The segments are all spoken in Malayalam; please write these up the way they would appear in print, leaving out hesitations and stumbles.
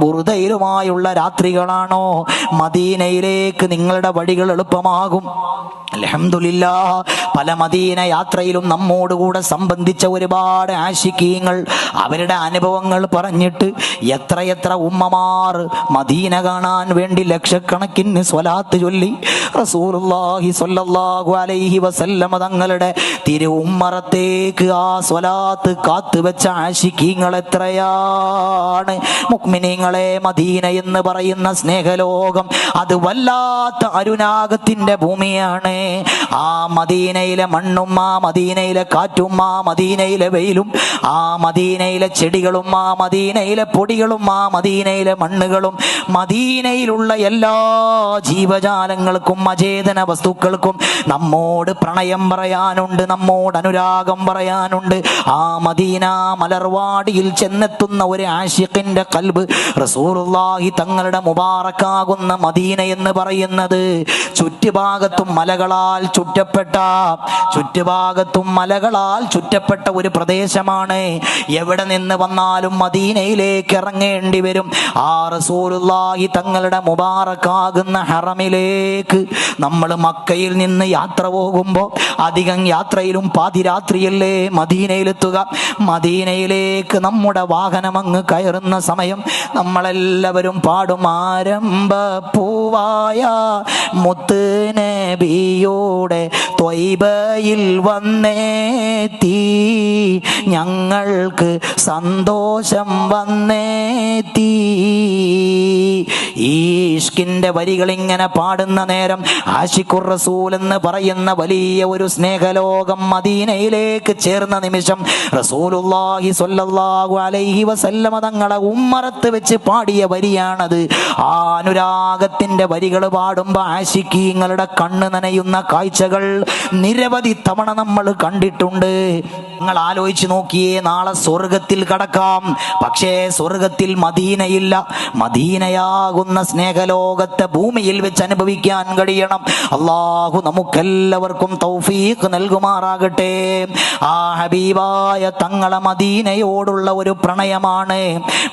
ബുറുദയിലുമായുള്ള രാത്രികളാണോ, മദീനയിലേക്ക് നിങ്ങളുടെ വഴികൾ എളുപ്പമാകും. അൽഹംദുലില്ലാഹ്, പല മദീന യാത്രയിലും നമ്മോടുകൂടെ സംബന്ധിച്ച ഒരുപാട് ആശിഖീങ്ങൾ അവരുടെ അനുഭവങ്ങൾ പറഞ്ഞിട്ട് എത്രയെത്ര ഉമ്മമാർ മദീന കാണാൻ വേണ്ടി ലക്ഷക്കണക്കിന് സ്വലാത്ത് ചൊല്ലി റസൂലുള്ളാഹി സ്വല്ലല്ലാഹു അലൈഹി വസല്ലമ തങ്ങളുടെ തിരു ഉമ്മറത്തേക്ക് ആ സ്വലാത്ത് കാത്തുവെച്ച ആശിഖീങ്ങൾ എത്രയാണ്. മുഅ്മിനീങ്ങളെ, മദീന എന്ന് പറയുന്ന സ്നേഹലോകം അത് വല്ലാത്ത അരുനാഗത്തിന്റെ ഭൂമിയാണ്. ആ മദീനയിലെ മണ്ണും ആ മദീനയിലെ കാറ്റും ആ മദീനയിലെ വെയിലും ആ മദീനയിലെ ചെടികളും ആ മദീനയിലെ പൊടികളും ആ മദീനയിലെ മണ്ണുകളും മദീനയിലുള്ള എല്ലാ ജീവജാലങ്ങൾക്കും അചേതന വസ്തുക്കൾക്കും നമ്മോട് പ്രണയം പറയാനുണ്ട്, നമ്മോട് അനുരാഗം പറയാനുണ്ട്. ആ മദീന മലർവാടിയിൽ ചെന്നെത്തുന്ന ഒരു ആശിഖിന്റെ ഖൽബ് റസൂലുള്ളാഹി തങ്ങളുടെ മുബാറക്കാകുന്ന മദീന എന്ന് പറയുന്നത് ചുറ്റുഭാഗത്തും മലകളാൽ ചുറ്റപ്പെട്ട ഒരു പ്രദേശമാണ്. എവിടെ നിന്ന് വന്നാലും മദീനയിലേക്ക് ഇറങ്ങേണ്ടി വരും. ആ റസൂലുള്ളാഹി തങ്ങളുടെ മുബാറക്കാകുന്ന ഹറമിലേക്ക് നമ്മൾ മക്കയിൽ നിന്ന് യാത്ര പോകുമ്പോൾ അധികം യാത്രയിലും പാതിരാത്രിയല്ലേ മദീനയിലെത്തുക. മദീനയിലേക്ക് നമ്മുടെ വാഹനം അങ്ങ് കയറുന്ന സമയം നമ്മളെല്ലാവരും പാടും, ആരംഭ പൂവായ മുത്ത് നബിയോടെ ത്വയ്ബയിൽ വന്നേത്തി, ഞങ്ങൾക്ക് സന്തോഷം വന്നേത്തി. ഈ ഇഷ്കിന്റെ വരികൾ ഇങ്ങനെ പാടുന്ന നേരം ആശിഖുർ റസൂൽ എന്ന് പറയുന്ന വലിയ ഒരു സ്നേഹലോകം മദീനയിലേക്ക് ചേർന്ന നിമിഷം റസൂലുള്ളാഹി സ്വല്ലല്ലാഹു അലൈഹി വസല്ലമ തങ്ങളെ ഉമ്മറത്ത് വെച്ച് പാടിയ വരിയാണത്. ആ അനുരാഗത്തിന്റെ വരികൾ പാടുമ്പോൾ ആശിഖീങ്ങളുടെ കണ്ണ് നനയുന്ന കാഴ്ചകൾ നിരവധി തവണ നമ്മൾ കണ്ടിട്ടുണ്ട്. നിങ്ങൾ ആലോചിച്ച് നോക്കിയേ, നാളെ സ്വർഗത്തിൽ കടക്കാം, പക്ഷേ സ്വർഗത്തിൽ മദീനയില്ല. മദീനയാകുന്ന സ്നേഹലോകത്തെ ഭൂമിയിൽ വെച്ച് അനുഭവിക്കാൻ കഴിയണം. അള്ളാഹു നമുക്കെല്ലാവർക്കും തൗഫീഖ് നൽകുമാറാകട്ടെ. ആ ഹബീബായ തങ്ങളെ മദീനയോടുള്ള ഒരു പ്രണയമാണ്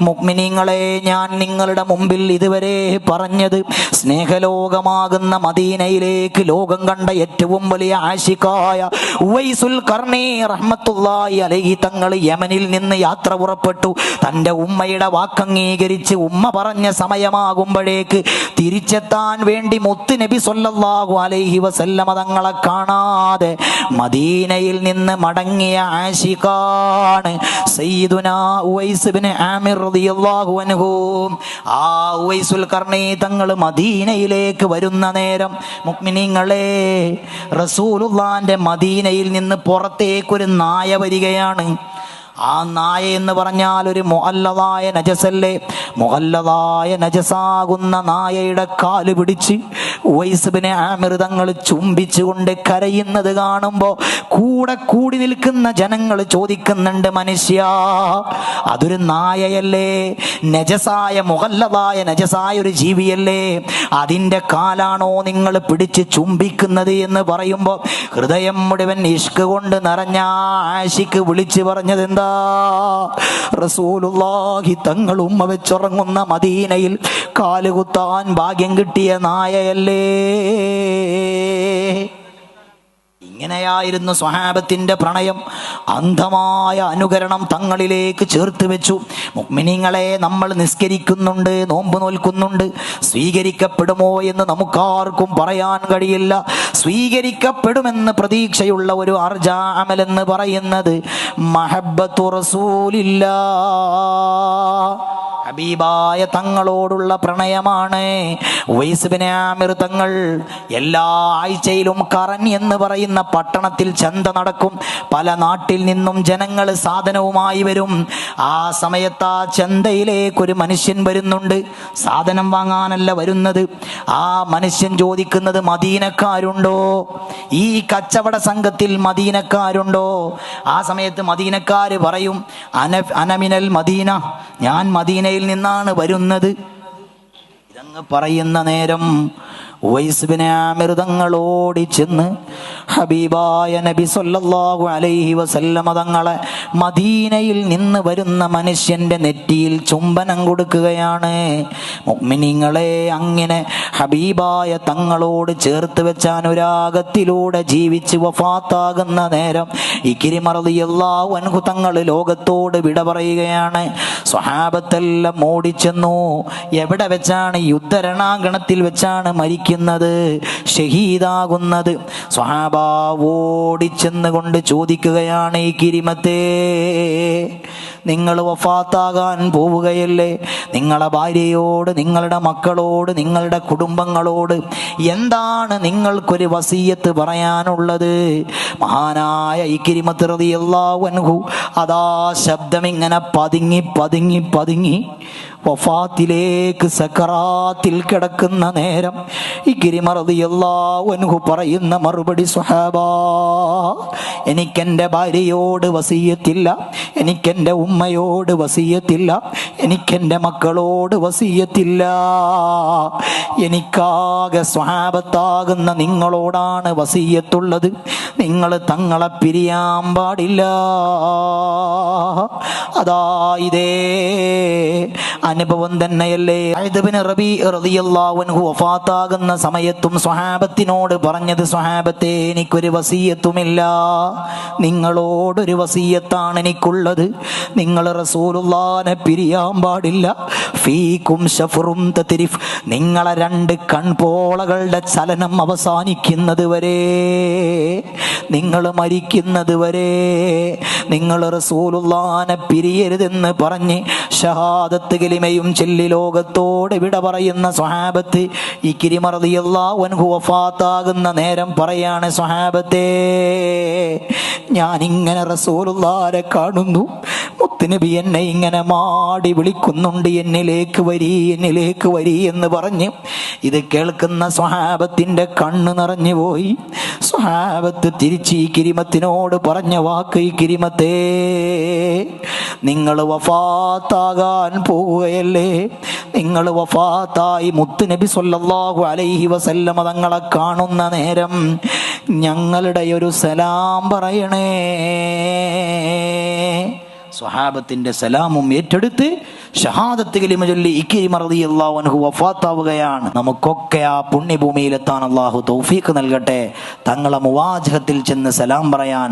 മുഅ്മിനീങ്ങളെ ഞാൻ നിങ്ങളുടെ മുമ്പിൽ ഇതുവരെ പറഞ്ഞത്. സ്നേഹലോകമാകുന്ന മദീനയിലേക്ക് ലോകം കണ്ട ഏറ്റവും വലിയ ആശിഖായ ഉവൈസുൽ ഖർനി റഹ്മത്തുള്ളാഹി അലൈഹി തങ്ങൾ യമനിൽ നിന്ന് യാത്ര പുറപ്പെട്ടു. തൻ്റെ ഉമ്മയുടെ വാക്കംഗീകരിച്ച് ഉമ്മ പറഞ്ഞ സമയമാകുമ്പോഴേക്ക് തിരിച്ചെത്താൻ വേണ്ടി മുത്ത് നബി സ്വല്ലല്ലാഹു അലൈഹി വസല്ലമ തങ്ങളെ കാണാതെ മദീനയിൽ നിന്ന് മടങ്ങിയ ആശിഖാണ് സയ്യിദുനാ ഉവൈസ് ഇബ്നു ആമിർ റളിയല്ലാഹു അൻഹു. ആ ഉവൈസുൽ ഖർനി തങ്ങൾ മദീനയിലേക്ക് വരുന്ന നേരം മുഅ്മിനീങ്ങളെ, റസൂലുള്ളാഹിന്റെ മദീനയിൽ നിന്ന് പുറത്തേക്കൊരു നായ വരികയാണ്. ആ നായ എന്ന് പറഞ്ഞാൽ ഒരു മുഅല്ലദായ നജസല്ലേ. മുഅല്ലദായ നജസാകുന്ന നായയുടെ കാല് പിടിച്ച് ഉവൈസ് ഇബ്നു ആമിർ തങ്ങൾ ചുംബിച്ചുകൊണ്ട് കരയുന്നത് കാണുമ്പോൾ കൂടെ കൂടി നിൽക്കുന്ന ജനങ്ങൾ ചോദിക്കുന്നുണ്ട്, മനുഷ്യ അതൊരു നായയല്ലേ? നജസായ മുഅല്ലദായ നജസായ ഒരു ജീവിയല്ലേ? അതിൻ്റെ കാലാണോ നിങ്ങൾ പിടിച്ച് ചുംബിക്കുന്നത് എന്ന് പറയുമ്പോൾ ഹൃദയം മുഴുവൻ ഇഷ്ക് കൊണ്ട് നിറഞ്ഞ ആശിഖ് വിളിച്ചു പറഞ്ഞത് എന്താ? റസൂലുള്ളാഹി തങ്ങൾ ഉമ്മ വെച്ചുറങ്ങുന്ന മദീനയിൽ കാലുകുത്താൻ ഭാഗ്യം കിട്ടിയ നായയല്ലേ? ഇങ്ങനെയായിരുന്നു സ്വഹാബത്തിന്റെ പ്രണയം. അന്ധമായ അനുകരണം തങ്ങളിലേക്ക് ചേർത്ത് വെച്ചു. മുഅ്മിനീങ്ങളെ, നമ്മൾ നിസ്കരിക്കുന്നുണ്ട്, നോമ്പ് നോൽക്കുന്നുണ്ട്, സ്വീകരിക്കപ്പെടുമോ എന്ന് നമുക്കാർക്കും പറയാൻ കഴിയില്ല. സ്വീകരിക്കപ്പെടുമെന്ന് പ്രതീക്ഷയുള്ള ഒരു അർജാ അമൽ എന്ന് പറയുന്നത് മഹബ്ബത്തു റസൂലില്ലാ, ഹബീബായ തങ്ങളോടുള്ള പ്രണയമാണ്. ഉവൈസ് ഇബ്നു ആമിർ തങ്ങൾ എല്ലാ ആഴ്ചയിലും കറൻ എന്ന് പറയുന്ന പട്ടണത്തിൽ ചന്ത നടക്കും. പല നാട്ടിൽ നിന്നും ജനങ്ങൾ സാധനവുമായി വരും. ആ സമയത്ത് ആ ചന്തയിലേക്കൊരു മനുഷ്യൻ വരുന്നുണ്ട്. സാധനം വാങ്ങാനല്ല വരുന്നത്. ആ മനുഷ്യൻ ചോദിക്കുന്നത്, മദീനക്കാരുണ്ടോ? ഈ കച്ചവട സംഘത്തിൽ മദീനക്കാരുണ്ടോ? ആ സമയത്ത് മദീനക്കാര് പറയും, അനമിനൽ മദീന, ഞാൻ മദീനയിൽ നിന്നാണ് വരുന്നത്. ഇതങ്ങ് പറയുന്ന നേരം ഉവൈസ് ബിൻ ആമിർ തങ്ങൾ ഓടിച്ചെന്ന് ഹബീബായ നബി സല്ലല്ലാഹു അലൈഹി വസല്ലമ തങ്ങളെ മദീനയിൽ നിന്ന് വരുന്ന മനുഷ്യന്റെ നെറ്റിയിൽ ചുംബനം കൊടുക്കുകയാണ്. മുഅ്മിനീങ്ങളെ, അങ്ങനെ ഹബീബായ തങ്ങളോട് ചേർത്ത് വെച്ച അനുരാഗത്തിലൂടെ ജീവിച്ച് വഫാത്താകുന്ന നേരം ഇക്രിമ റളിയല്ലാഹു അൻഹു തങ്ങൾ ലോകത്തോട് വിട പറയുകയാണ്. സ്വഹാബത്തെല്ലാം ഓടിച്ചെന്നു. എവിടെ വെച്ചാണ്? യുദ്ധരണാങ്കണത്തിൽ വെച്ചാണ് മരിക്കുന്നത്, ഷഹീദാകുന്നത്. സ്വഹാബ ഓടിച്ചെന്ന് കൊണ്ട് ചോദിക്കുകയാണ്, ഈ കിരിമത്തേ, നിങ്ങൾ വഫാത്താകാൻ പോവുകയല്ലേ? നിങ്ങളെ ഭാര്യയോട്, നിങ്ങളുടെ മക്കളോട്, നിങ്ങളുടെ കുടുംബങ്ങളോട് എന്താണ് നിങ്ങൾക്കൊരു വസിയത്ത് പറയാനുള്ളത്? മഹാനായ ഇക്രിമത്ത് റളിയല്ലാഹു അൻഹു അതാ ശബ്ദം ഇങ്ങനെ പതുങ്ങി പതുങ്ങി പതുങ്ങി വഫാത്തിലേക്ക് സക്കറാത്തിൽ കിടക്കുന്ന നേരം ഇക്രിമ റളിയല്ലാഹു അൻഹു പറയുന്ന മറുപടി, സ്വഹാബാ, എനിക്കെൻ്റെ ഭാര്യയോട് വസിയത്തില്ല, എനിക്കെൻ്റെ ഉമ്മയോട് വസിയത്തില്ല, എനിക്കെൻ്റെ മക്കളോട് വസിയത്തില്ല, എനിക്കാകെ സ്വഹാബത്താകുന്ന നിങ്ങളോടാണ് വസിയത്തുള്ളത്. നിങ്ങൾ തങ്ങളെ പിരിയാൻ പാടില്ല. അതാ ഇതേ അനുഭവം തന്നെയല്ലേ സഅദ് ബിൻ റബീഅ റളിയല്ലാഹു അൻഹു വഫാത്താകുന്ന സമയത്തും സ്വഹാബത്തിനോട് പറഞ്ഞത്, സ്വഹാബത്തെ, എനിക്കൊരു വസിയത്തുമില്ല, നിങ്ങളോടൊരു വസിയത്താണ് എനിക്കുള്ളത്. നിങ്ങൾ റസൂലുള്ളാഹിനെ പിരിയാൻ പാടില്ല. ഫീകും ശഫറും തത്രിഫ്, നിങ്ങളെ രണ്ട് കൺപോളകളുടെ ചലനം അവസാനിക്കുന്നത് വരെ, നിങ്ങൾ മരിക്കുന്നത് വരെ നിങ്ങൾ റസൂലുള്ളാഹിനെ പിരിയരുതെന്ന് പറഞ്ഞ് ഷഹാദത്ത് കലിമയും ചൊല്ലി ലോകത്തോട് വിട പറയുന്ന സ്വഹാബത്ത് ഇക്രിമ റളിയല്ലാഹു അൻഹു വഫാത്താകുന്ന നേരം പറയാണ്, സ്വഹാബത്തെ, ഞാനിങ്ങനെ റസൂലുള്ളാഹിനെ കാണുന്നു, മുത്തുനബി എന്നെ ഇങ്ങനെ മാടി വിളിക്കുന്നുണ്ട്, എന്നിലേക്ക് വരി, എന്നിലേക്ക് വരി എന്ന് പറഞ്ഞ്. ഇത് കേൾക്കുന്ന സ്വഹാബത്തിന്റെ കണ്ണ് നിറഞ്ഞു പോയി. സ്വഹാബത്ത് തിരിച്ച് ഈ കിരിമത്തിനോട് പറഞ്ഞ വാക്ക്, ഈ കിരിമത്തേ, നിങ്ങൾ വഫാത്താകാൻ പോവുകയല്ലേ? നിങ്ങൾ വഫാത്തായി മുത്തുനബി സ്വല്ലല്ലാഹു അലൈഹി വസല്ലമ തങ്ങളെ കാണുന്ന നേരം ഞങ്ങളുടെ ഒരു സലാം പറയണേ. സ്വഹാബത്തിന്റെ സലാമും ഏറ്റെടുത്ത് ഷഹാദത്ത് കലിമ ചൊല്ലി ഇക്രിമ റളിയല്ലാഹു അൻഹു വഫാത്താവുകയാണ്. നമുക്കൊക്കെ ആ പുണ്യഭൂമിയിലെത്താൻ അല്ലാഹു തൗഫീഖ് നൽകട്ടെ. തങ്ങളെ മുവാജഹത്തിൽ ചെന്ന് സലാം പറയാൻ